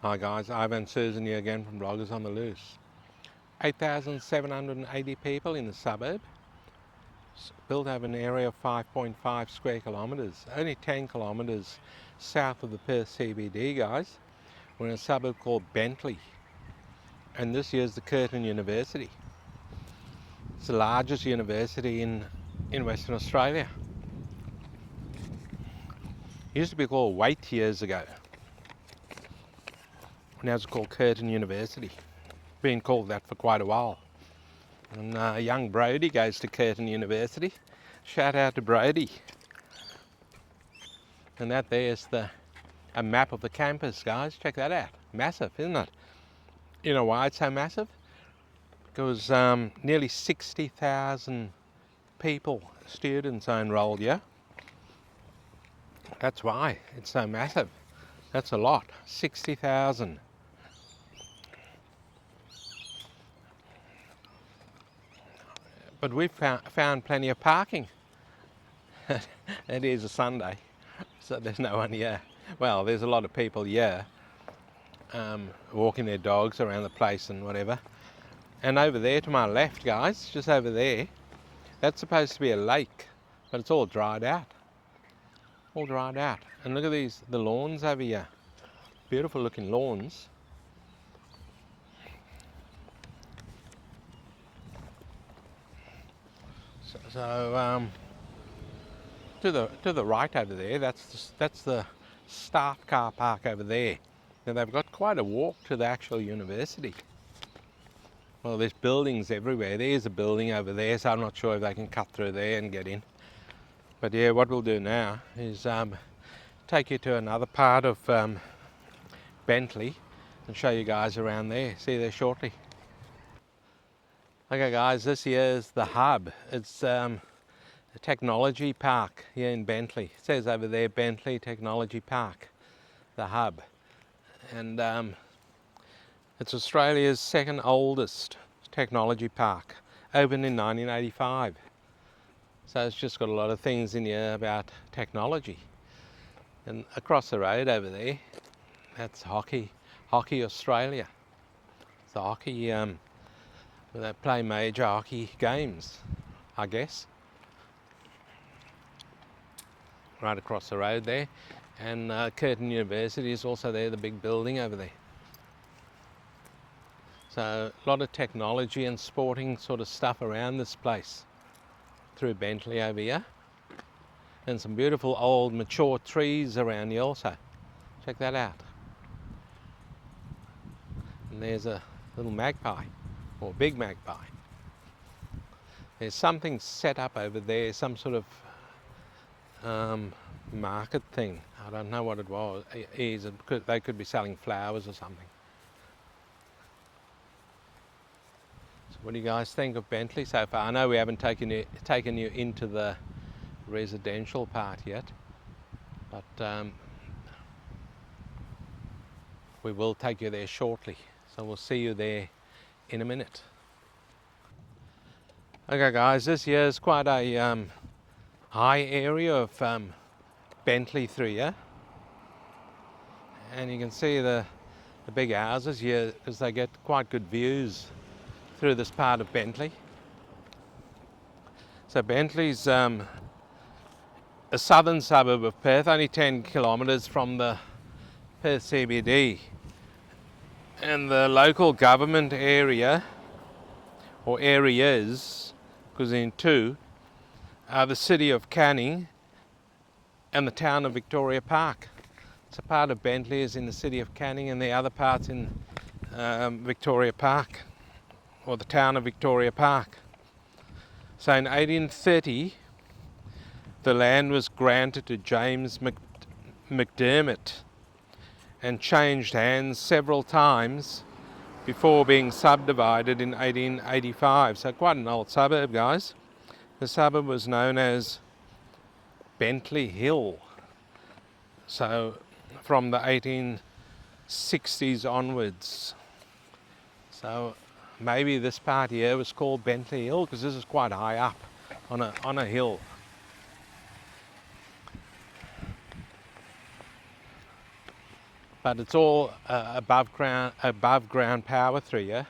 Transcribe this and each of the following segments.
Hi guys, Ivan and Susan here again from Bloggers on the Loose. 8,780 people in the suburb, built over an area of 5.5 square kilometres, only 10 kilometres south of the Perth CBD, guys. We're in a suburb called Bentley, and this here's the Curtin University. It's the largest university in Western Australia. It used to be called Waite years ago. Now it's called Curtin University. Been called that for quite a while. And young Brody goes to Curtin University. Shout out to Brody. And that there's a map of the campus, guys. Check that out. Massive, isn't it? You know why it's so massive? Because nearly 60,000 people, students are enrolled here. That's why it's so massive. That's a lot. 60,000. But we've found plenty of parking. It is a Sunday, so there's no one here. Well, there's a lot of people here walking their dogs around the place and whatever. And over there to my left, guys, just over there, that's supposed to be a lake, but it's all dried out. All dried out. And look at the lawns over here. Beautiful looking lawns. So to the right over there, that's the staff car park over there. Now they've got quite a walk to the actual university. Well, there's buildings everywhere. There's a building over there, so I'm not sure if they can cut through there and get in. But yeah, what we'll do now is take you to another part of Bentley and show you guys around there. See you there shortly. Okay guys, this here is the hub. It's a technology park here in Bentley. It says over there, Bentley Technology Park, the hub. And it's Australia's second oldest technology park, opened in 1985. So it's just got a lot of things in here about technology. And across the road over there, that's Hockey Australia. It's the hockey, they play major hockey games, I guess. Right across the road there. And Curtin University is also there, the big building over there. So a lot of technology and sporting sort of stuff around this place through Bentley over here. And some beautiful old mature trees around here also. Check that out. And there's a little magpie, or big magpie. There's something set up over there, some sort of market thing. I don't know what it was. They could be selling flowers or something. So what do you guys think of Bentley so far? I know we haven't taken you into the residential part yet, but we will take you there shortly. So we'll see you there in a minute. Okay guys, this here is quite a high area of Bentley through here. And you can see the big houses here because they get quite good views through this part of Bentley. So Bentley's a southern suburb of Perth, only 10 kilometres from the Perth CBD. And the local government area, or areas, because in two, are the city of Canning and the town of Victoria Park. So part of Bentley is in the city of Canning and the other part's in Victoria Park, or the town of Victoria Park. So in 1830, the land was granted to James McDermott and changed hands several times before being subdivided in 1885. So quite an old suburb, guys. The suburb was known as Bentley Hill. So from the 1860s onwards. So maybe this part here was called Bentley Hill because this is quite high up on a hill. but it's all above ground power through here.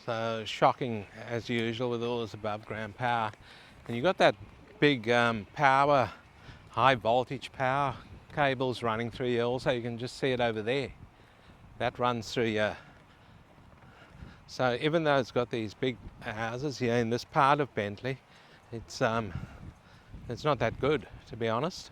So shocking as usual with all this above ground power. And you've got that big power, high voltage power cables running through here also. You can just see it over there. That runs through here. So even though it's got these big houses here in this part of Bentley, it's not that good, to be honest.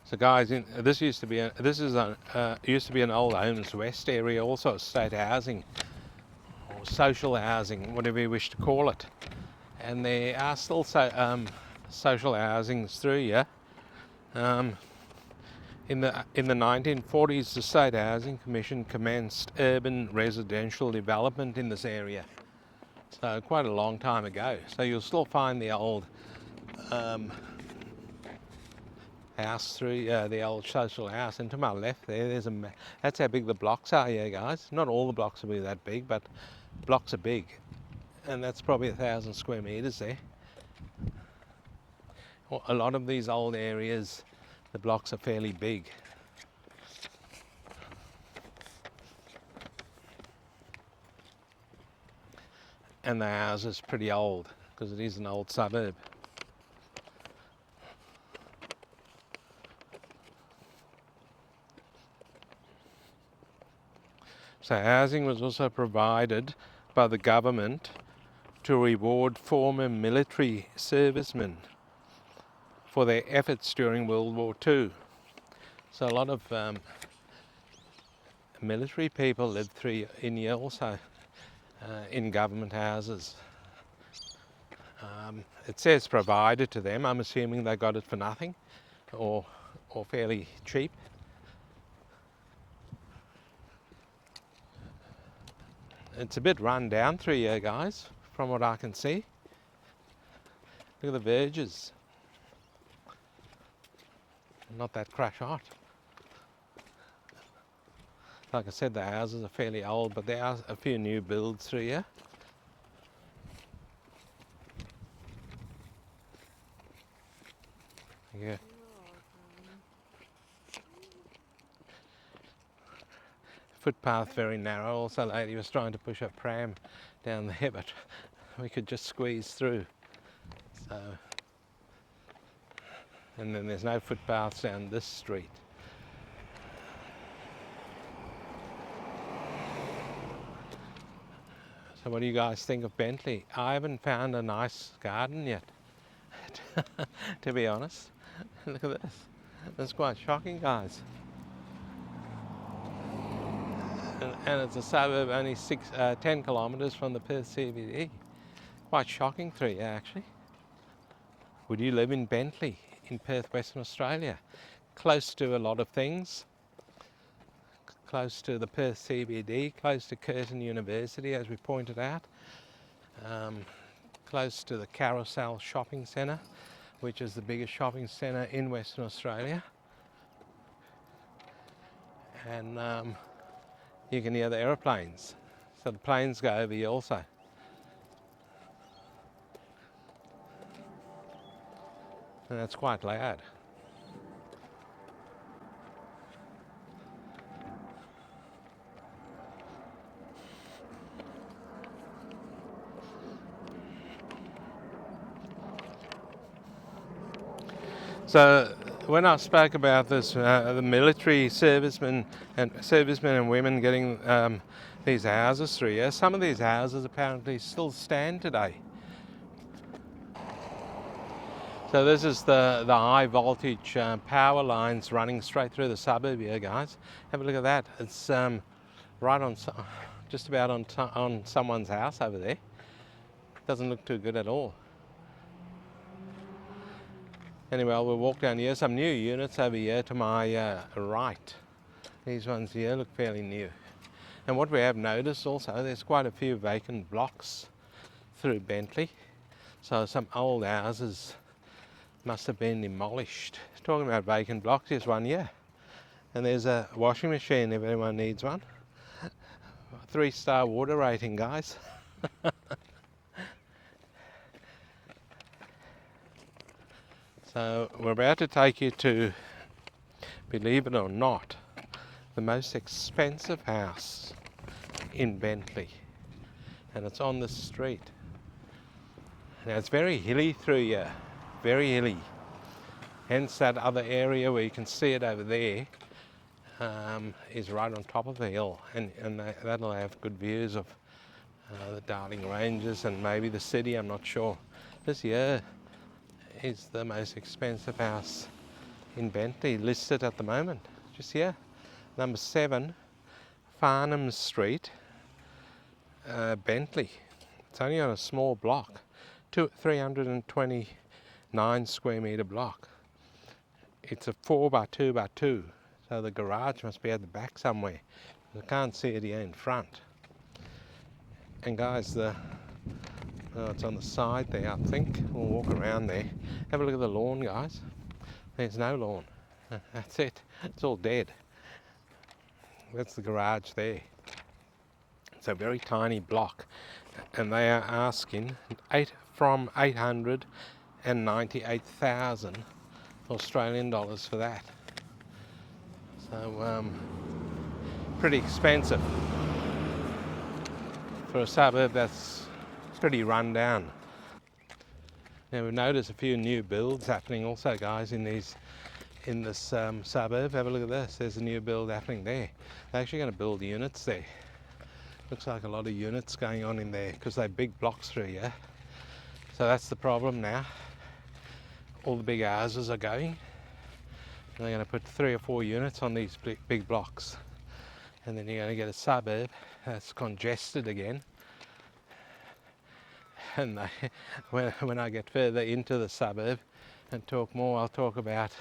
So guys, this used to be an old Homes West area, also state housing or social housing, whatever you wish to call it. And there are still social housings through here. In the 1940s, the State Housing Commission commenced urban residential development in this area. So quite a long time ago. So you'll still find the old house through the old social house. And to my left there, that's how big the blocks are here, guys. Not all the blocks will be that big, but blocks are big. And that's probably 1,000 square meters there. Well, a lot of these old areas, the blocks are fairly big. And the house is pretty old because it is an old suburb. So housing was also provided by the government to reward former military servicemen for their efforts during World War II. So a lot of military people lived in here also, in government houses. It says provided to them. I'm assuming they got it for nothing or fairly cheap. It's a bit run down through here, guys, from what I can see. Look at the verges. Not that crash hot. Like I said, the houses are fairly old, but there are a few new builds through here. Yeah. Footpath very narrow. Also, a lady was trying to push her pram down there, but we could just squeeze through. So, and then there's no footpaths down this street. So what do you guys think of Bentley? I haven't found a nice garden yet, to be honest. Look at this. That's quite shocking, guys. And it's a suburb only 10 kilometres from the Perth CBD. Quite shocking through here, actually. Would you live in Bentley, in Perth, Western Australia? Close to a lot of things. Close to the Perth CBD, close to Curtin University, as we pointed out. Close to the Carousel Shopping Centre, which is the biggest shopping centre in Western Australia. And you can hear the aeroplanes. So the planes go over here also. And that's quite loud. So when I spoke about this, the military servicemen and women getting these houses through here, some of these houses apparently still stand today. So this is the high voltage power lines running straight through the suburb here, guys. Have a look at that. It's right on, just about on someone's house over there. Doesn't look too good at all. Anyway, we'll walk down here. Some new units over here to my right. These ones here look fairly new. And what we have noticed also, there's quite a few vacant blocks through Bentley. So some old houses must have been demolished. Talking about vacant blocks, here's one here. And there's a washing machine if anyone needs one. 3-star water rating, guys. So we're about to take you to, believe it or not, the most expensive house in Bentley, and it's on the street. Now it's very hilly through here, very hilly. Hence that other area where you can see it over there is right on top of the hill, and that'll have good views of the Darling Ranges and maybe the city, I'm not sure. This here is the most expensive house in Bentley, listed at the moment, just here. Number 7, Farnham Street, Bentley. It's only on a small block, 329 square metre block. It's a 4x2x2, so the garage must be at the back somewhere. I can't see it here in front. And guys, it's on the side there, I think. We'll walk around there. Have a look at the lawn, guys. There's no lawn. That's it. It's all dead. That's the garage there. It's a very tiny block, and they are asking from 898,000 Australian dollars for that. So pretty expensive for a suburb that's pretty run down. Now we've noticed a few new builds happening also, guys, in this suburb. Have a look at this. There's a new build happening there. They're actually going to build units there. Looks like a lot of units going on in there because they're big blocks through here. So that's the problem now. All the big houses are going. And they're going to put 3 or 4 units on these big blocks. And then you're going to get a suburb that's congested again. And when I get further into the suburb and talk more, I'll talk about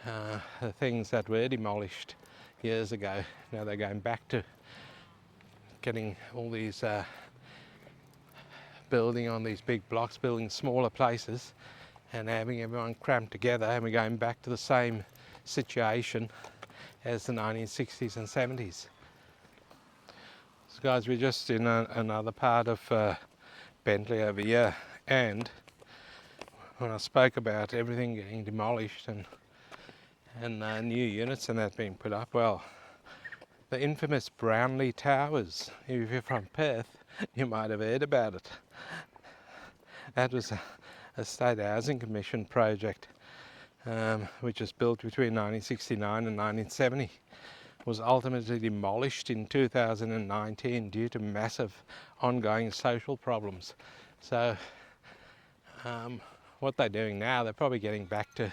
the things that were demolished years ago. Now they're going back to getting all these building on these big blocks, building smaller places and having everyone cramped together, and we're going back to the same situation as the 1960s and 70s. So guys, we're just in another part of Bentley over here, and when I spoke about everything getting demolished and new units and that being put up, well, the infamous Brownlee Towers, if you're from Perth, you might have heard about it. That was a State Housing Commission project which was built between 1969 and 1970. Was ultimately demolished in 2019 due to massive ongoing social problems. So what they're doing now, they're probably getting back to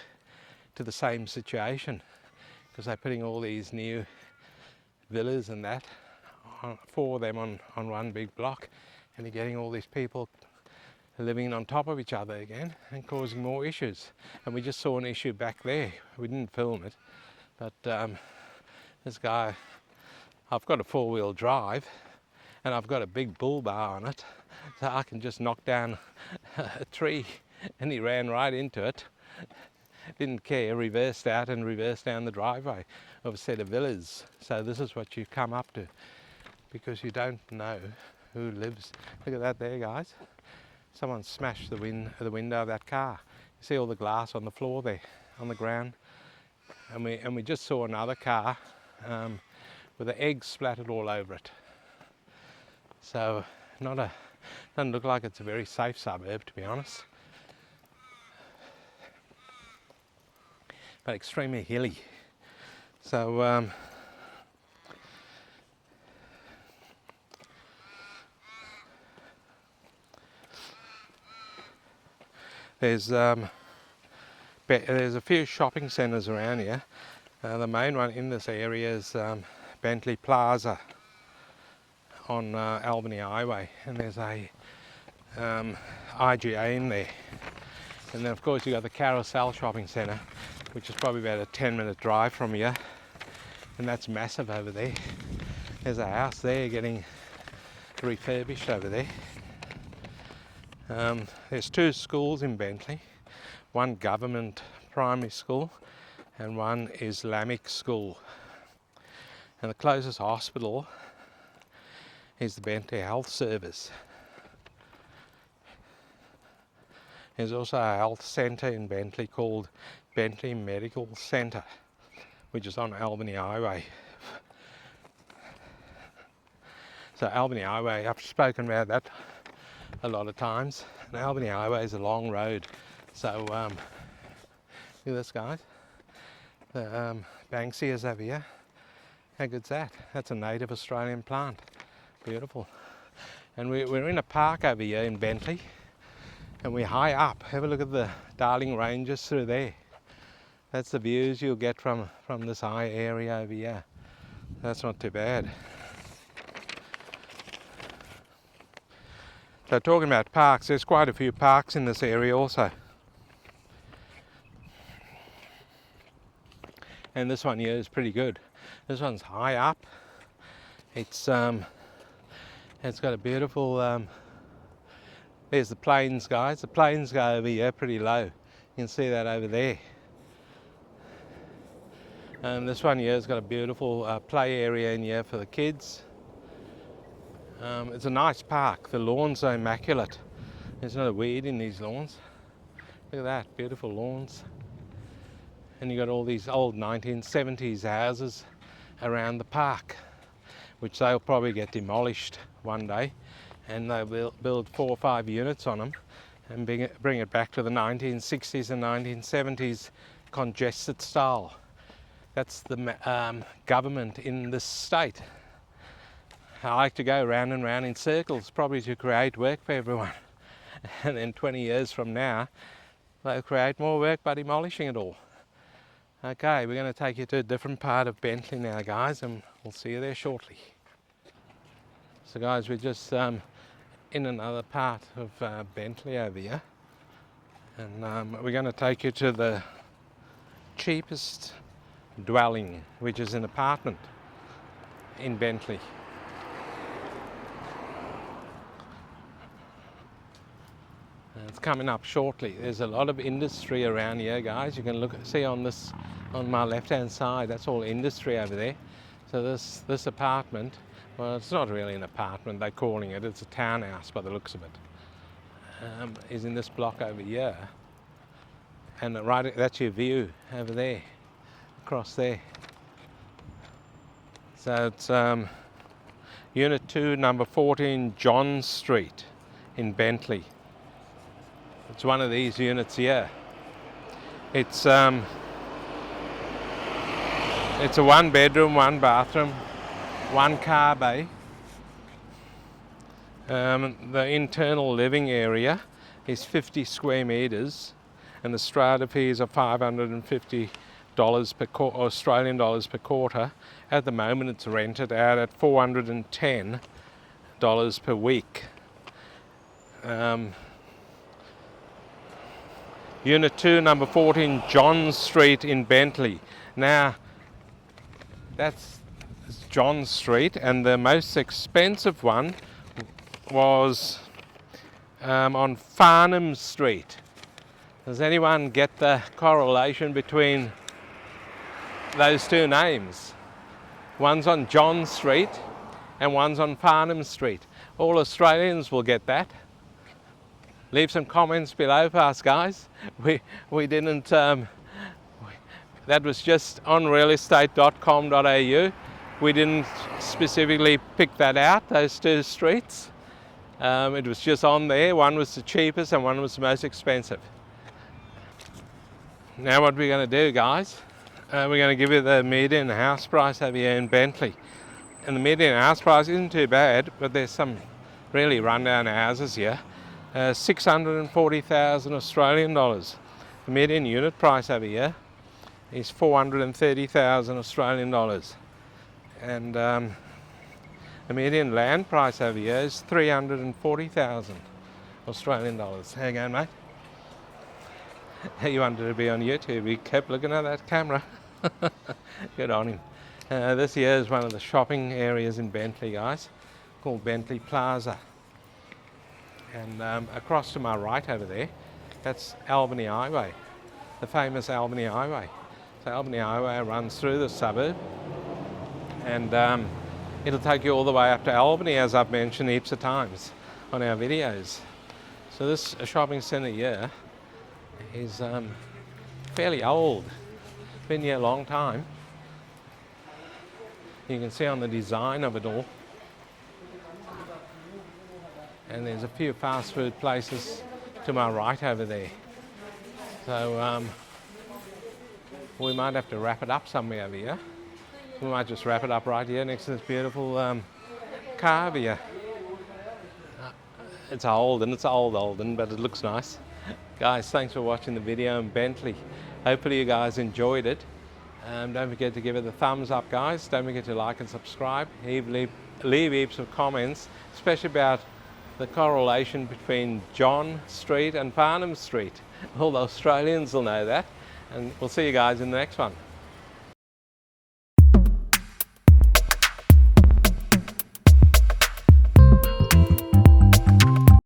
the same situation, because they're putting all these new villas and that for them on one big block, and you're getting all these people living on top of each other again and causing more issues. And we just saw an issue back there. We didn't film it, but this guy, I've got a 4-wheel drive and I've got a big bull bar on it, so I can just knock down a tree, and he ran right into it. Didn't care, reversed out and reversed down the driveway of a set of villas. So this is what you come up to, because you don't know who lives. Look at that there, guys. Someone smashed the window of that car. You see all the glass on the floor there, on the ground. And we just saw another car with the eggs splattered all over it. So doesn't look like it's a very safe suburb, to be honest. But extremely hilly. So there's a few shopping centres around here. The main one in this area is Bentley Plaza on Albany Highway, and there's a IGA in there. And then of course you've got the Carousel Shopping Centre, which is probably about a 10-minute drive from here, and that's massive over there. There's a house there getting refurbished over there. There's 2 schools in Bentley, one government primary school and one Islamic school. And the closest hospital is the Bentley Health Service. There's also a health centre in Bentley called Bentley Medical Centre, which is on Albany Highway. So Albany Highway, I've spoken about that a lot of times. And Albany Highway is a long road. So look at this, guys. The Banksias over here. How good's that? That's a native Australian plant. Beautiful. And we're in a park over here in Bentley. And we're high up. Have a look at the Darling Ranges through there. That's the views you'll get from this high area over here. That's not too bad. So talking about parks, there's quite a few parks in this area also. And this one here is pretty good. This one's high up. It's got a beautiful, there's the plains, guys. The plains go over here pretty low. You can see that over there. This one here has got a beautiful play area in here for the kids. It's a nice park. The lawns are immaculate. There's not a weed in these lawns. Look at that, beautiful lawns. And you've got all these old 1970s houses around the park, which they'll probably get demolished one day, and they'll build 4 or 5 units on them and bring it back to the 1960s and 1970s congested style. That's the government in this state. I like to go round and round in circles, probably to create work for everyone. And then 20 years from now, they'll create more work by demolishing it all. Okay, we're going to take you to a different part of Bentley now, guys, and we'll see you there shortly. So guys, we're just in another part of Bentley over here. And we're going to take you to the cheapest dwelling, which is an apartment in Bentley. It's coming up shortly. There's a lot of industry around here, guys. You can see on my left-hand side. That's all industry over there. So this apartment, well, it's not really an apartment. They're calling it. It's a townhouse by the looks of it. Is in this block over here, and right, that's your view over there, across there. So it's Unit 2, number 14, John Street in Bentley. It's one of these units here. It's a 1 bedroom, 1 bathroom, 1 car bay. The internal living area is 50 square meters, and the strata fees are $550 Australian dollars per quarter. At the moment, it's rented out at $410 per week. Unit 2, number 14, John Street in Bentley. Now, that's John Street, and the most expensive one was on Farnham Street. Does anyone get the correlation between those two names? One's on John Street and one's on Farnham Street. All Australians will get that. Leave some comments below for us, guys. We didn't, that was just on realestate.com.au. We didn't specifically pick that out, those two streets. It was just on there. One was the cheapest and one was the most expensive. Now what we're going to do, guys, we're going to give you the median house price over here in Bentley. And the median house price isn't too bad, but there's some really rundown houses here. 640,000 Australian dollars. The median unit price over here is 430,000 Australian dollars. And the median land price over here is 340,000 Australian dollars. How you going, mate? He wanted to be on YouTube. He kept looking at that camera. Good on him. This here is one of the shopping areas in Bentley, guys, called Bentley Plaza. And across to my right over there, that's Albany Highway, the famous Albany Highway. So Albany Highway runs through the suburb, and it'll take you all the way up to Albany, as I've mentioned heaps of times on our videos. So this shopping centre here is fairly old. Been here a long time. You can see on the design of it all. And there's a few fast food places to my right over there. So we might have to wrap it up somewhere over here. We might just wrap it up right here next to this beautiful car over here. It's old, and it's old, but it looks nice. Guys, thanks for watching the video in Bentley. Hopefully you guys enjoyed it. Don't forget to give it a thumbs up, guys. Don't forget to like and subscribe. Leave heaps of comments, especially about the correlation between John Street and Farnham Street. All the Australians will know that. And we'll see you guys in the next one.